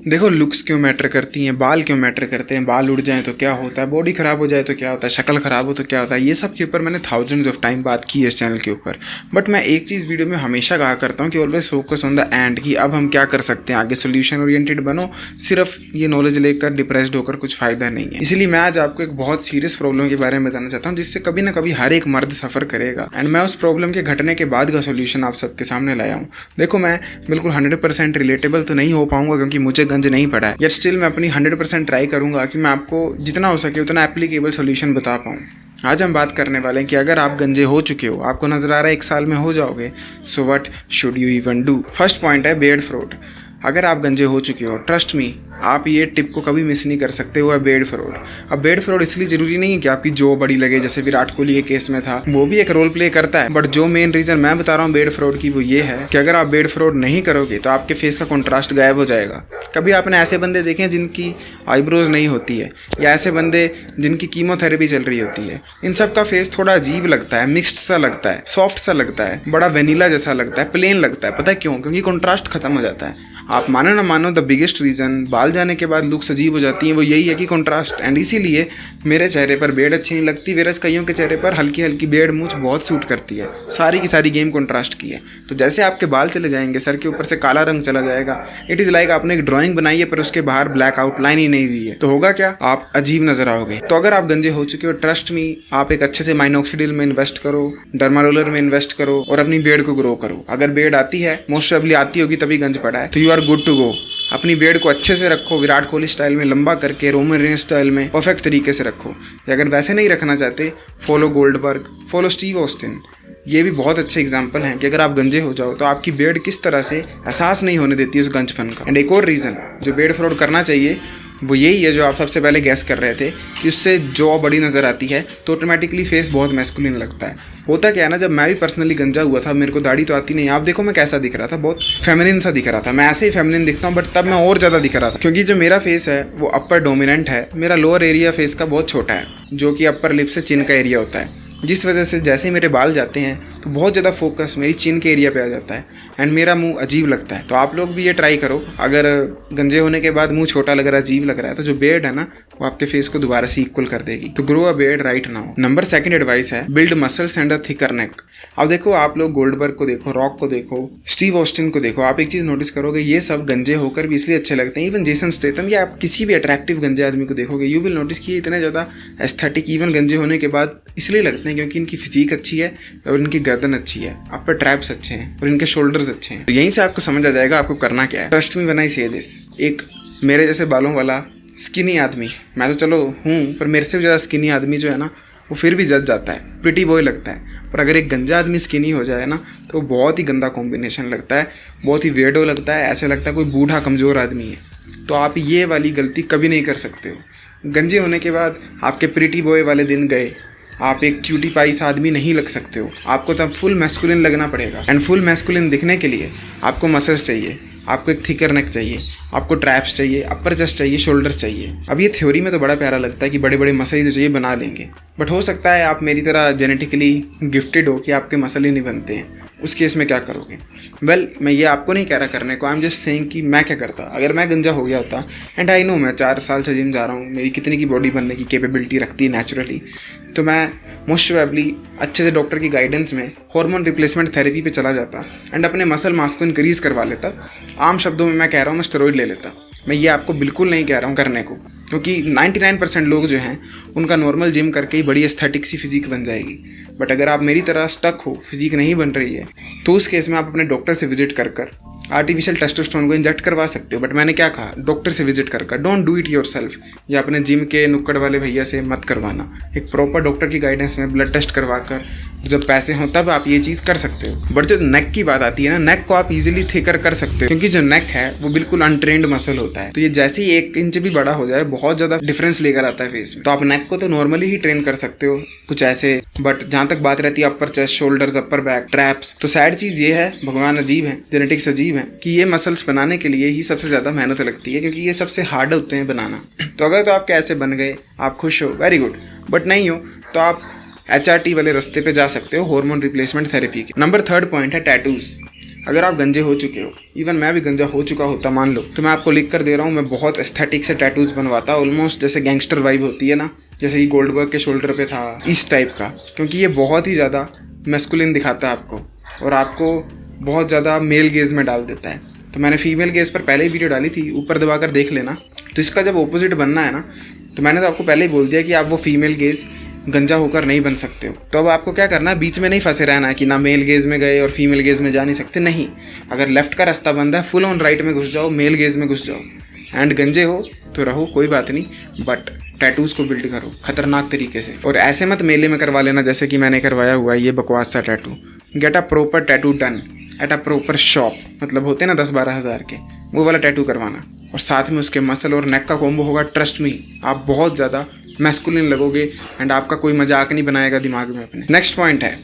देखो, लुक्स क्यों मैटर करती हैं, बाल क्यों मैटर करते हैं, बाल उड़ जाएं तो क्या होता है, बॉडी ख़राब हो जाए तो क्या होता है, शक्ल ख़राब हो तो क्या होता है, ये सब के ऊपर मैंने थाउजेंड्स ऑफ टाइम बात की है इस चैनल के ऊपर। बट मैं एक चीज़ वीडियो में हमेशा कहा करता हूँ कि always focus on the end, कि अब हम क्या कर सकते हैं, आगे सोल्यूशन ओरिएंटेड बनो। सिर्फ ये नॉलेज लेकर डिप्रेस्ड होकर कुछ फ़ायदा नहीं है। इसलिए मैं आज आपको एक बहुत सीरियस प्रॉब्लम के बारे में बताना चाहता हूँ, जिससे कभी ना कभी हर एक मर्द सफ़र करेगा। एंड मैं उस प्रॉब्लम के घटने के बाद का सोल्यूशन आप सबके सामने लाया हूँ। देखो, मैं बिल्कुल 100% रिलेटेबल तो नहीं हो पाऊंगा क्योंकि मुझे गंज नहीं पड़ा है, यट स्टिल मैं अपनी 100% ट्राई करूंगा कि मैं आपको जितना हो सके उतना एप्लीकेबल सोल्यूशन बता पाऊँ। आज हम बात करने वाले हैं कि अगर आप गंजे हो चुके हो, आपको नजर आ रहा है 1 साल में हो जाओगे, so what should you even do. First point है बेड फ्रॉड। अगर आप गंजे हो चुके हो, ट्रस्ट मी, आप ये टिप को कभी मिस नहीं कर सकते। वो है बेड फ्रॉड। अब बेड फ्रॉड इसलिए जरूरी नहीं है कि आपकी जो बड़ी लगे, जैसे विराट कोहली के केस में था, वो भी एक रोल प्ले करता है। बट जो मेन रीजन मैं बता रहा हूँ बेड फ्रॉड की, वो ये है कि अगर आप बेड फ्रॉड नहीं करोगे तो आपके फेस का कॉन्ट्रास्ट गायब हो जाएगा। कभी आपने ऐसे बंदे देखे हैं जिनकी आईब्रोज नहीं होती है, या ऐसे बंदे जिनकी कीमोथेरेपी चल रही होती है? इन सब का फेस थोड़ा अजीब लगता है, मिक्स्ड सा लगता है, सॉफ्ट सा लगता है, बड़ा वेनिला जैसा लगता है, प्लेन लगता है। पता है क्यों? क्योंकि कॉन्ट्रास्ट खत्म हो जाता है। आप मानो ना मानो, द बिगेस्ट रीज़न बाल जाने के बाद लुक्स अजीब हो जाती हैं, वो यही है कि कॉन्ट्रास्ट। एंड इसीलिए मेरे चेहरे पर बेड अच्छी नहीं लगती, वेरस कईयों के चेहरे पर हल्की हल्की बेड मूंछ बहुत सूट करती है। सारी की सारी गेम कॉन्ट्रास्ट की है। तो जैसे आपके बाल चले जाएंगे, सर के ऊपर से काला रंग चला जाएगा, इट इज़ लाइक आपने एक ड्राइंग बनाई है पर उसके बाहर ब्लैक आउटलाइन ही नहीं दी है, तो होगा क्या? आप अजीब नजर आओगे। तो अगर आप गंजे हो चुके हो, ट्रस्ट मी, आप एक अच्छे से माइनॉक्सिडिल में इन्वेस्ट करो, डर्मारोलर में इन्वेस्ट करो और अपनी बेड को ग्रो करो। अगर बेड आती है, मोस्ट प्रोबेबली आती होगी तभी गंज पड़ा है, तो you are good to go. अपनी बेड को अच्छे से रखो, विराट कोहली स्टाइल में लंबा करके, रोमन रेंज स्टाइल में परफेक्ट तरीके से रखो। अगर वैसे नहीं रखना चाहते, follow Goldberg, follow Steve Austin. ये भी बहुत अच्छे एग्जाम्पल हैं कि अगर आप गंजे हो जाओ तो आपकी बेड किस तरह से एहसास नहीं होने देती उस गंजपन का। एंड एक और रीज़न जो बेड फ्रॉड करना चाहिए वो यही है, जो आप सबसे पहले गैस कर रहे थे, कि उससे जॉ बड़ी नज़र आती है तो ऑटोमेटिकली फेस बहुत मैस्कुलिन लगता है। होता क्या है ना, जब मैं भी पर्सनली गंजा हुआ था, मेरे को दाढ़ी तो आती नहीं। आप देखो मैं कैसा दिख रहा था, बहुत फेमिनिन सा दिख रहा था। मैं ऐसे ही फेमिनिन दिखता हूँ, बट तब मैं और ज़्यादा दिख रहा था, क्योंकि जो मेरा फेस है वो अपर डोमिनेंट है। मेरा लोअर एरिया फेस का बहुत छोटा है, जो कि अपर लिप से चिन का एरिया होता है, जिस वजह से जैसे ही मेरे बाल जाते हैं तो बहुत ज़्यादा फोकस मेरी चिन के एरिया पे आ जाता है एंड मेरा मुंह अजीब लगता है। तो आप लोग भी ये ट्राई करो। अगर गंजे होने के बाद मुंह छोटा लग रहा है, अजीब लग रहा है, तो जो बेड है ना वो आपके फेस को दोबारा से इक्वल कर देगी। तो grow a beard right now. Number 2 advice है build muscles and a thicker neck. अब देखो, आप लोग गोल्डबर्ग को देखो, रॉक को देखो, स्टीव ऑस्टिन को देखो, आप एक चीज़ नोटिस करोगे, ये सब गंजे होकर भी इसलिए अच्छे लगते हैं। इवन जेसन स्टेथम, या आप किसी भी अट्रैक्टिव गंजे आदमी को देखोगे, यू विल नोटिस कि ये इतने ज़्यादा एस्थेटिक इवन गंजे होने के बाद इसलिए लगते हैं क्योंकि इनकी फिजिक अच्छी है और इनकी गर्दन अच्छी है, अपर ट्रैप्स अच्छे हैं और इनके शोल्डर्स अच्छे हैं। तो यहीं से आपको समझ आ जाएगा आपको करना क्या है। ट्रस्ट मी व्हेन आई से दिस। एक मेरे जैसे बालों वाला स्किनी आदमी, मैं तो चलो हूँ, पर मेरे से भी ज़्यादा स्किनी आदमी जो है ना, वो फिर भी जज जाता है, प्रिटी बॉय लगता है। पर अगर एक गंजा आदमी स्किनी हो जाए ना, तो बहुत ही गंदा कॉम्बिनेशन लगता है, बहुत ही वेयर्डो लगता है, ऐसे लगता है कोई बूढ़ा कमज़ोर आदमी है। तो आप ये वाली गलती कभी नहीं कर सकते हो। गंजे होने के बाद आपके प्रिटी बॉय वाले दिन गए, आप एक क्यूटी पाइस आदमी नहीं लग सकते हो। आपको तब फुल मैस्कुलिन लगना पड़ेगा। एंड फुल मैस्कुलिन दिखने के लिए आपको मसल्स चाहिए, आपको एक थिकर नेक चाहिए, आपको ट्रैप्स चाहिए, अपर चेस्ट चाहिए, शोल्डर्स चाहिए। अब ये थ्योरी में तो बड़ा प्यारा लगता है कि बड़े बड़े मसल ही तो चाहिए, बना लेंगे। बट हो सकता है आप मेरी तरह जेनेटिकली गिफ्टेड हो कि आपके मसल ही नहीं बनते हैं। उस केस में क्या करोगे? वेल, मैं ये आपको नहीं कह रहा करने को, आई एम जस्ट सेइंग कि मैं क्या करता अगर मैं गंजा हो गया होता। एंड आई नो मैं 4 साल से जिम जा रहा हूँ, मेरी कितनी की बॉडी बनने की कैपेबिलिटी रखती है नेचुरली, तो मैं मोस्ट प्रोबेबली अच्छे से डॉक्टर की गाइडेंस में हार्मोन रिप्लेसमेंट थेरेपी पे चला जाता एंड अपने मसल मास को इंक्रीज़ करवा लेता। आम शब्दों में मैं कह रहा हूँ, मैं स्टेरॉइड ले लेता। मैं ये आपको बिल्कुल नहीं कह रहा हूँ करने को, क्योंकि 99% लोग जो हैं उनका नॉर्मल जिम करके ही बड़ी एस्थेटिक सी फिजिक बन जाएगी। बट अगर आप मेरी तरह स्टक हो, फिजिक नहीं बन रही है, तो उस केस में आप अपने डॉक्टर से विजिट कर आर्टिफिशियल टेस्टोस्टेरोन को इंजेक्ट करवा सकते हो। बट मैंने क्या कहा, डॉक्टर से विजिट कर डोंट डू इट योरसेल्फ, या अपने जिम के नुक्कड़ वाले भैया से मत करवाना। एक प्रॉपर डॉक्टर की गाइडेंस में ब्लड टेस्ट करवा कर, जब पैसे हों तब आप ये चीज़ कर सकते हो। बट जो नेक की बात आती है ना, नेक को आप इजीली थिकर कर सकते हो, क्योंकि जो नेक है वो बिल्कुल अनट्रेंड मसल होता है। तो ये जैसे ही 1 इंच भी बड़ा हो जाए, बहुत ज़्यादा डिफरेंस लेकर आता है फेस में। तो आप नेक को तो नॉर्मली ही ट्रेन कर सकते हो कुछ ऐसे। बट जहाँ तक बात रहती है अपर chest, shoulders, upper back, traps, तो सैड चीज़ ये है, भगवान अजीब है, जेनेटिक्स अजीब है, कि ये मसल्स बनाने के लिए ही सबसे ज़्यादा मेहनत लगती है, क्योंकि ये सबसे हार्ड होते हैं बनाना। तो अगर तो आप कैसे बन गए, आप खुश हो, वेरी गुड। बट नहीं हो तो आप HRT वाले रास्ते पे जा सकते हो, हार्मोन रिप्लेसमेंट थेरेपी के। नंबर 3 पॉइंट है टैटूज। अगर आप गंजे हो चुके हो, इवन मैं भी गंजा हो चुका होता मान लो, तो मैं आपको लिख कर दे रहा हूँ, मैं बहुत एस्थेटिक से टैटूज बनवाता, ऑलमोस्ट जैसे गैंगस्टर वाइब होती है ना, जैसे कि गोल्डबर्ग के शोल्डर पे था, इस टाइप का, क्योंकि ये बहुत ही ज़्यादा मैस्कुलिन दिखाता है आपको और आपको बहुत ज़्यादा मेल गेज में डाल देता है। तो मैंने फीमेल गेज पर पहले ही वीडियो डाली थी, ऊपर दबाकर देख लेना। तो इसका जब ऑपोजिट बनना है ना, तो मैंने तो आपको पहले ही बोल दिया कि आप वो फीमेल गेज गंजा होकर नहीं बन सकते हो। तो अब आपको क्या करना है, बीच में नहीं फंसे रहना है कि ना मेल गेज में गए और फीमेल गेज में जा नहीं सकते, नहीं। अगर लेफ्ट का रास्ता बंद है, फुल ऑन राइट में घुस जाओ, मेल गेज में घुस जाओ। एंड गंजे हो तो रहो, कोई बात नहीं, बट टैटूज़ को बिल्ड करो खतरनाक तरीके से। और ऐसे मत मेले में करवा लेना जैसे कि मैंने करवाया हुआ है ये बकवास सा tattoo. Get a proper tattoo done at a proper shop, मतलब होते ना 10-12 हज़ार के, वो वाला टैटू करवाना। और साथ में उसके मसल और नेक का कॉम्बो होगा, ट्रस्ट मी आप बहुत ज़्यादा मैस्कुलिन लगोगे एंड आपका कोई मजाक नहीं बनाएगा दिमाग में अपने। नेक्स्ट पॉइंट है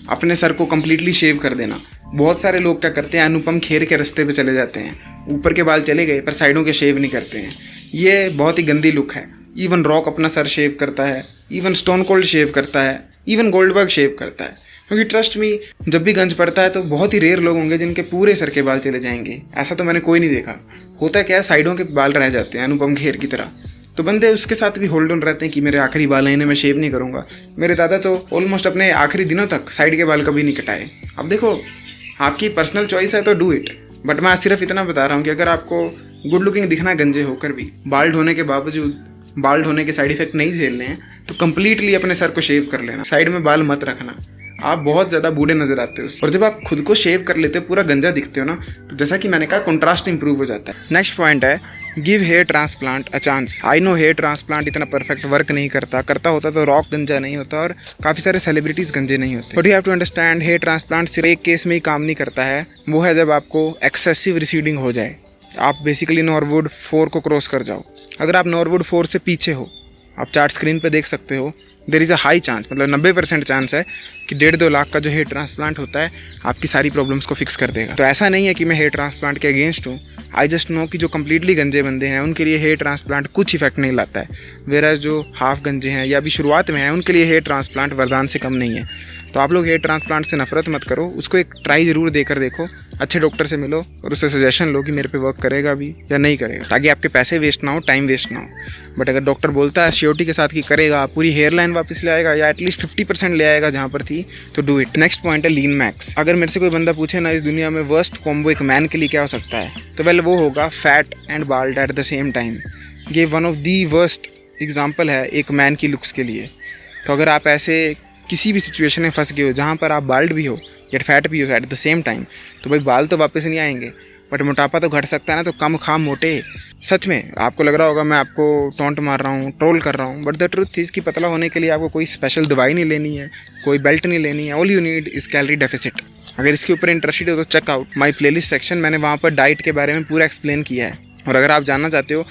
अपने सर को कम्प्लीटली शेव कर देना। बहुत सारे लोग क्या करते हैं, अनुपम खेर के रास्ते पे चले जाते हैं, ऊपर के बाल चले गए पर साइडों के शेव नहीं करते हैं। ये बहुत ही गंदी लुक है। इवन रॉक अपना सर शेव करता है, इवन स्टोन कोल्ड शेव करता है, इवन गोल्डबर्ग शेव करता है। क्योंकि ट्रस्ट मी जब भी गंज पड़ता है तो बहुत ही रेयर लोग होंगे जिनके पूरे सर के बाल चले जाएंगे। ऐसा तो मैंने कोई नहीं देखा। होता क्या है, साइडों के बाल रह जाते हैं अनुपम खेर की तरह। तो बंदे उसके साथ भी होल्ड ऑन रहते हैं कि मेरे आखिरी बाल हैं, इन्हें मैं शेव नहीं करूँगा। मेरे दादा तो ऑलमोस्ट अपने आखिरी दिनों तक साइड के बाल कभी नहीं कटाए। अब देखो आपकी पर्सनल चॉइस है तो डू इट, बट मैं सिर्फ इतना बता रहा हूँ कि अगर आपको गुड लुकिंग दिखना गंजे होकर भी, बाल्ड होने के बावजूद बाल्ड होने के साइड इफेक्ट नहीं झेलने हैं, तो कंप्लीटली अपने सर को शेव कर लेना, साइड में बाल मत रखना। आप बहुत ज़्यादा बूढ़े नजर आते हो और जब आप खुद को शेव कर लेते हो, पूरा गंजा दिखते हो ना, तो जैसा कि मैंने कहा कंट्रास्ट इंप्रूव हो जाता है। नेक्स्ट पॉइंट है give hair transplant a chance. I know hair transplant इतना परफेक्ट वर्क नहीं करता होता तो रॉक गंजा नहीं होता और काफ़ी सारे सेलिब्रिटीज़ गंजे नहीं होते। But you have to understand hair transplant सिर्फ एक केस में ही काम नहीं करता है, वो है जब आपको एक्सेसिव रिसीडिंग हो जाए, आप बेसिकली नॉर्वुड 4 को क्रॉस कर जाओ। अगर आप नॉर्वुड 4 से पीछे हो, आप चार्ट स्क्रीन पे देख सकते हो, there is a high chance, मतलब 90% चांस है कि 1.5-2 लाख का जो हेयर ट्रांसप्लांट होता है आपकी सारी प्रॉब्लम्स को फिक्स कर देगा। तो ऐसा नहीं है कि मैं हेयर ट्रांसप्लांट के अगेंस्ट हूँ। आई जस्ट नो कि जो कम्प्लीटली गंजे बंदे हैं उनके लिए हेयर ट्रांसप्लांट कुछ इफेक्ट नहीं लाता है, वेराज जो हाफ गंजे हैं या अभी शुरुआत में हैं उनके लिए हेयर ट्रांसप्लांट वरदान से कम नहीं है। तो आप लोग हेयर ट्रांसप्लांट से नफरत मत करो, उसको एक ट्राई ज़रूर देकर देखो, अच्छे डॉक्टर से मिलो और उससे सजेशन लो कि मेरे पे वर्क करेगा भी या नहीं करेगा, ताकि आपके पैसे वेस्ट ना हो, टाइम वेस्ट ना हो। बट अगर डॉक्टर बोलता है श्योरिटी के साथ कि करेगा, पूरी हेयर लाइन वापस ले आएगा या एटलीस्ट 50% ले आएगा जहाँ पर थी, तो डू इट। नेक्स्ट पॉइंट है लीन मैक्स। अगर मेरे से कोई बंदा पूछे ना इस दुनिया में वर्स्ट कॉम्बो एक मैन के लिए क्या हो सकता है, तो वेल वो होगा fat and bald at the same time. ये one of the worst example है एक मैन की लुक्स के लिए। तो अगर आप ऐसे किसी भी सिचुएशन में फंस गए हो जहाँ पर आप बाल्ड भी हो या फैट भी हो एट द सेम टाइम, तो भाई बाल तो वापस नहीं आएंगे, बट मोटापा तो घट सकता है ना। तो कम खा मोटे। सच में आपको लग रहा होगा मैं आपको टॉन्ट मार रहा हूँ, ट्रोल कर रहा हूँ, बट द ट्रुथ इज़ कि पतला होने के लिए आपको कोई स्पेशल दवाई नहीं लेनी है, कोई बेल्ट नहीं लेनी है। All you need is calorie deficit. अगर इसके ऊपर इंटरेस्टेड हो तो check out my playlist section, मैंने वहाँ पर डाइट के बारे में पूरा एक्सप्लेन किया है। और अगर आप जानना चाहते हो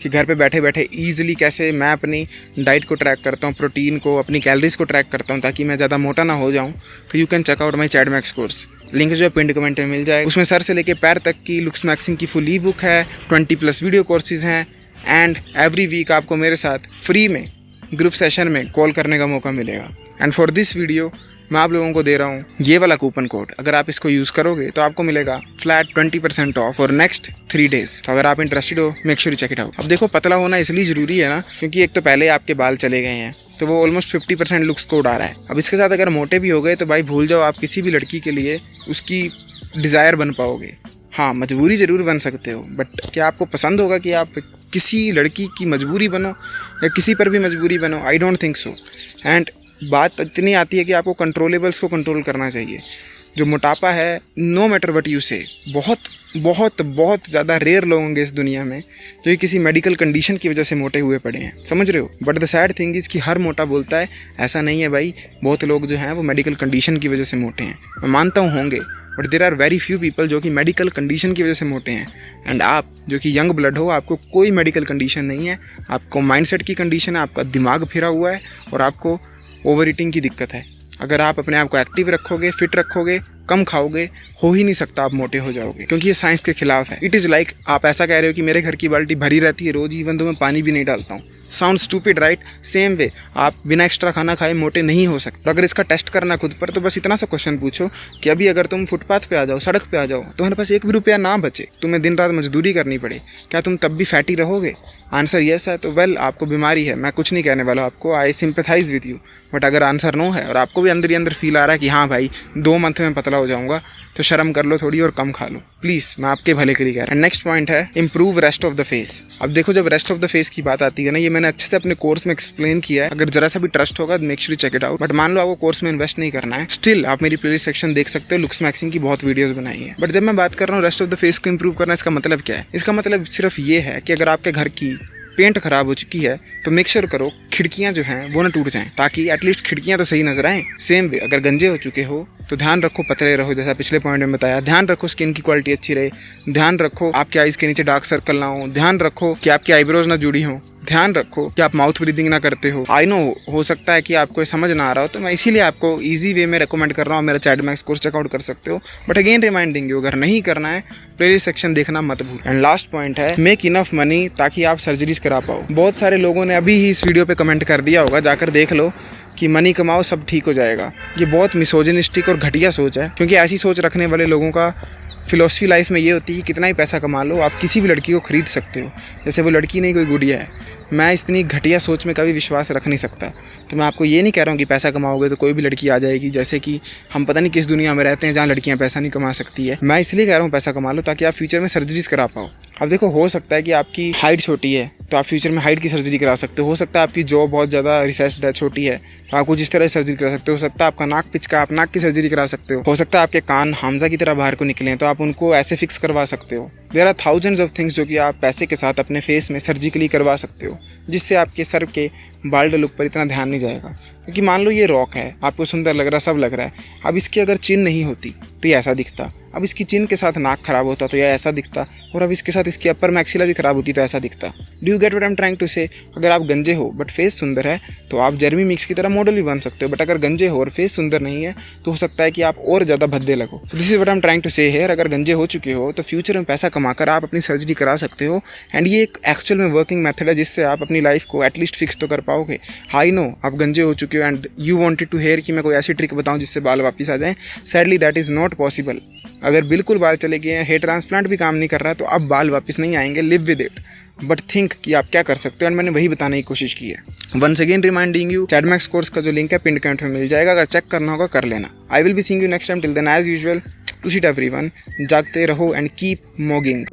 कि घर पे बैठे बैठे ईजिली कैसे मैं अपनी डाइट को ट्रैक करता हूँ, प्रोटीन को, अपनी कैलोरीज को ट्रैक करता हूँ ताकि मैं ज़्यादा मोटा ना हो जाऊँ, तो you can check out my chat max course. Link जो है पिंड कमेंट में मिल जाए। उसमें सर से लेके पैर तक की लुक्स मैक्सिंग की फुल ई बुक है, 20+ वीडियो कोर्सेज हैं एंड एवरी वीक आपको मेरे साथ फ्री में ग्रुप सेशन में कॉल करने का मौका मिलेगा। एंड फॉर दिस वीडियो मैं आप लोगों को दे रहा हूँ ये वाला कूपन कोड। अगर आप इसको यूज़ करोगे तो आपको मिलेगा flat 20% off for next 3 days. तो अगर आप इंटरेस्टेड हो make sure check it out. अब देखो पतला होना इसलिए ज़रूरी है ना क्योंकि एक तो पहले आपके बाल चले गए हैं तो वो ऑलमोस्ट 50% लुक्स को उड़ा रहा है। अब इसके साथ अगर मोटे भी हो गए तो भाई भूल जाओ आप किसी भी लड़की के लिए उसकी डिज़ायर बन पाओगे। हाँ मजबूरी ज़रूर बन सकते हो, बट क्या आपको पसंद होगा कि आप किसी लड़की की मजबूरी बनो या किसी पर भी मजबूरी बनो? I don't think so. And बात इतनी आती है कि आपको कंट्रोलेबल्स को कंट्रोल करना चाहिए। जो मोटापा है नो मैटर वट यू से, बहुत बहुत बहुत ज़्यादा रेयर लोग होंगे इस दुनिया में जो किसी मेडिकल कंडीशन की वजह से मोटे हुए पड़े हैं, समझ रहे हो। But the sad thing is कि हर मोटा बोलता है ऐसा नहीं है भाई। बहुत लोग जो हैं वो मेडिकल कंडीशन की वजह से मोटे हैं, मैं मानता हूँ होंगे, but there are very few people जो कि मेडिकल कंडीशन की वजह से मोटे हैं। एंड आप जो कि यंग ब्लड हो, आपको कोई मेडिकल कंडीशन नहीं है, आपको माइंडसेट की कंडीशन है, आपका दिमाग फिरा हुआ है और आपको ओवर ईटिंग की दिक्कत है। अगर आप अपने आप को एक्टिव रखोगे, फिट रखोगे, कम खाओगे, हो ही नहीं सकता आप मोटे हो जाओगे, क्योंकि ये साइंस के खिलाफ है। इट इज़ लाइक आप ऐसा कह रहे हो कि मेरे घर की बाल्टी भरी रहती है रोज़, इवन तो मैं पानी भी नहीं डालता हूँ, sound stupid right? Same way आप बिना एक्स्ट्रा खाना खाए मोटे नहीं हो सकते। तो अगर इसका टेस्ट करना खुद पर तो बस इतना सा क्वेश्चन पूछो कि अभी अगर तुम फुटपाथ पे आ जाओ, सड़क पे आ जाओ, तुम्हारे पास 1 भी रुपया ना बचे, तुम्हें दिन रात मजदूरी करनी पड़े, क्या तुम तब भी फैटी रहोगे? आंसर यस है तो वेल आपको बीमारी है, मैं कुछ नहीं कहने वाला आपको, आई सिंपैथाइज विद यू। बट अगर आंसर नो है और आपको भी अंदर ही अंदर फील आ रहा है कि हाँ भाई 2 मंथ में पतला हो जाऊंगा, तो शर्म कर लो थोड़ी और कम खा लो प्लीज़, मैं आपके भले के लिए कह रहा हूँ। नेक्स्ट पॉइंट है improve rest of the face. अब देखो जब रेस्ट ऑफ द फेस की बात आती है ना, ये मैंने अच्छे से अपने कोर्स में एक्सप्लेन किया है, अगर जरा सा भी ट्रस्ट होगा make sure check it out. But मान लो आपको कोर्स में इन्वेस्ट नहीं करना है, स्टिल आप मेरी प्लेलिस्ट सेक्शन देख सकते हो, लुक्स मैक्सिंग की बहुत वीडियोस बनाई है। बट जब मैं बात कर रहा हूँ रेस्ट ऑफ द फेस को इंप्रूव करना, इसका मतलब क्या है? इसका मतलब सिर्फ ये है कि अगर आपके घर की पेंट खराब हो चुकी है तो मेक श्योर करो खिड़कियां जो हैं वो ना टूट जाएं, ताकि एटलीस्ट खिड़कियां तो सही नजर आएं। सेम वे अगर गंजे हो चुके हो तो ध्यान रखो पतले रहो, जैसा पिछले पॉइंट में बताया। ध्यान रखो स्किन की क्वालिटी अच्छी रहे, ध्यान रखो आपके आईज के नीचे डार्क सर्कल ना हो, ध्यान रखो कि आपकी आईब्रोज ना जुड़ी हो, ध्यान रखो कि आप माउथ ब्रीदिंग ना करते हो। आई नो हो सकता है कि आपको समझ ना आ रहा हो, तो मैं इसीलिए आपको इजी वे में रेकमेंड कर रहा हूँ, मेरा चैडमैक्स कोर्स चेकआउट कर सकते हो। बट अगेन रिमाइंडिंग यू, अगर नहीं करना है प्लेलिस्ट सेक्शन देखना मत भूल। एंड लास्ट पॉइंट है मेक इनफ मनी ताकि आप सर्जरीज करा पाओ। बहुत सारे लोगों ने अभी ही इस वीडियो पे कमेंट कर दिया होगा, जाकर देख लो कि मनी कमाओ सब ठीक हो जाएगा। ये बहुत मिसोजिनिस्टिक और घटिया सोच है, क्योंकि ऐसी सोच रखने वाले लोगों का फिलॉसफी लाइफ में ये होती है कि कितना ही पैसा कमा लो आप किसी भी लड़की को खरीद सकते हो, जैसे वो लड़की नहीं कोई गुड़िया है। मैं इतनी घटिया सोच में कभी विश्वास रख नहीं सकता। तो मैं आपको ये नहीं कह रहा हूँ कि पैसा कमाओगे तो कोई भी लड़की आ जाएगी, जैसे कि हम पता नहीं किस दुनिया में रहते हैं जहाँ लड़कियाँ पैसा नहीं कमा सकती है। मैं इसलिए कह रहा हूँ पैसा कमा लो ताकि आप फ्यूचर में सर्जरीज करा पाओ। अब देखो हो सकता है कि आपकी हाइट छोटी है तो आप फ्यूचर में हाइट की सर्जरी करा सकते हो सकता है आपकी जॉ बहुत ज़्यादा रिसेस्ड है, छोटी है, तो आप कुछ इस तरह सर्जरी करा सकते हो सकता है आपका नाक पिचका, आप नाक की सर्जरी करा सकते हो सकता है आपके कान हमजा की तरह बाहर को निकले तो आप उनको ऐसे फिक्स करवा सकते हो। There are thousands of things जो कि आप पैसे के साथ अपने फेस में सर्जिकली करवा सकते हो, जिससे आपके सर के बाल्ड लुक पर इतना ध्यान नहीं जाएगा। क्योंकि मान लो ये रॉक है, आपको सुंदर लग रहा है, सब लग रहा है, अब इसकी अगर चिन नहीं होती तो ये ऐसा दिखता, अब इसकी चिन के साथ नाक खराब होता तो ये ऐसा दिखता, और अब इसके साथ इसकी अपर मैक्सिला भी खराब होती तो ऐसा दिखता। Do you get what I am trying to say? अगर आप गंजे हो बट फेस सुंदर है तो आप जेरमी मिक्स की तरह मॉडल भी बन सकते हो, बट अगर गंजे हो और फेस सुंदर नहीं है तो हो सकता है कि आप और ज़्यादा भद्दे लगो। This is what I am trying to say here. अगर गंजे हो चुके हो तो फ्यूचर में पैसा कमाकर आप अपनी सर्जरी करा सकते हो, एंड ये एक एक्चुअल में वर्किंग मेथड है जिससे आप अपनी लाइफ को एटलीस्ट फिक्स तो कर पाओगे। आई नो आप गंजे हो चुके हो and you wanted to hear कि मैं कोई ऐसी ट्रिक बताऊं जिससे बाल वापस आ जाएं। Sadly that is not possible. अगर बिल्कुल बाल चले गए हैं, हेयर ट्रांसप्लांट भी काम नहीं कर रहा है, तो अब बाल वापस नहीं आएंगे, live with it. But think कि आप क्या कर सकते हो, एंड मैंने वही बताने की कोशिश की है। Once again reminding you, Chadmax course का जो लिंक है पिन कमेंट में मिल जाएगा, अगर चेक करना होगा कर लेना। I will be seeing you next time, till then as usual to sheet everyone, जागते रहो एंड कीप मॉगिंग।